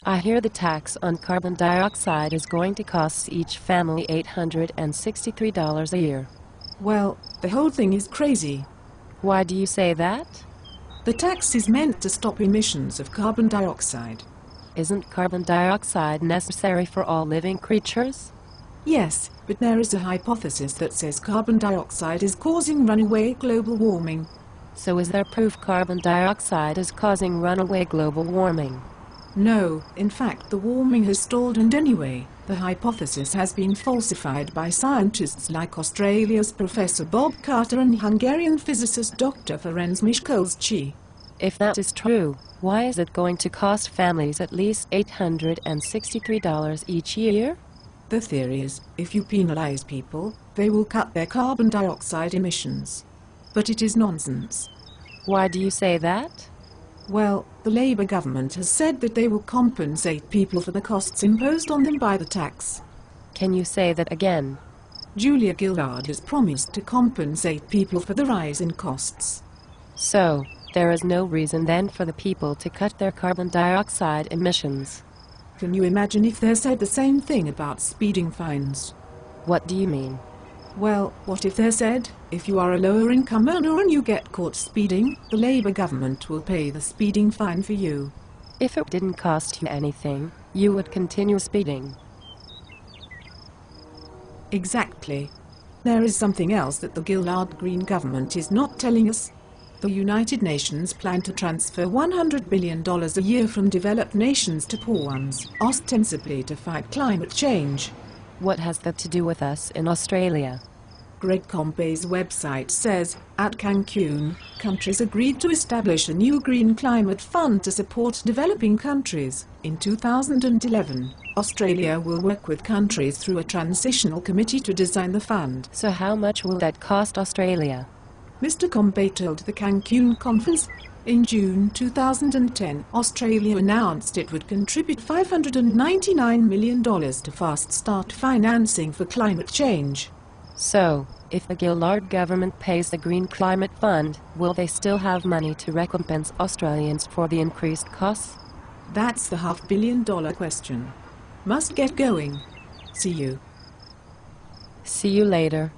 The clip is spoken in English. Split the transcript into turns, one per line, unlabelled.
I hear the tax on carbon dioxide is going to cost each family $863 a year.
Well, the whole thing is crazy.
Why do you say that?
The tax is meant to stop emissions of carbon dioxide.
Isn't carbon dioxide necessary for all living creatures?
Yes, but there is a hypothesis that says carbon dioxide is causing runaway global warming.
So is there proof carbon dioxide is causing runaway global warming?
No, in fact the warming has stalled, and anyway, the hypothesis has been falsified by scientists like Australia's Professor Bob Carter and Hungarian physicist Dr. Ferenc Miskolci.
If that is true, why is it going to cost families at least $863 each year?
The theory is, if you penalize people, they will cut their carbon dioxide emissions. But it is nonsense.
Why do you say that?
Well, the Labour government has said that they will compensate people for the costs imposed on them by the tax.
Can you say that again?
Julia Gillard has promised to compensate people for the rise in costs.
So, there is no reason then for the people to cut their carbon dioxide emissions.
Can you imagine if they said the same thing about speeding fines?
What do you mean?
Well, what if they said, if you are a lower-income earner and you get caught speeding, the Labour government will pay the speeding fine for you.
If it didn't cost you anything, you would continue speeding.
Exactly. There is something else that the Gillard Green government is not telling us. The United Nations plan to transfer $100 billion a year from developed nations to poor ones, ostensibly to fight climate change.
What has that to do with us in Australia?
Recompence's website says, at Cancun, countries agreed to establish a new green climate fund to support developing countries. In 2011, Australia will work with countries through a transitional committee to design the fund.
So how much will that cost Australia?
Mr. Combe told the Cancun conference. In June 2010, Australia announced it would contribute $599 million to Fast Start financing for climate change.
So, if the Gillard government pays the Green Climate Fund, will they still have money to recompense Australians for the increased costs?
That's the $500 million question. Must get going. See you.
See you later.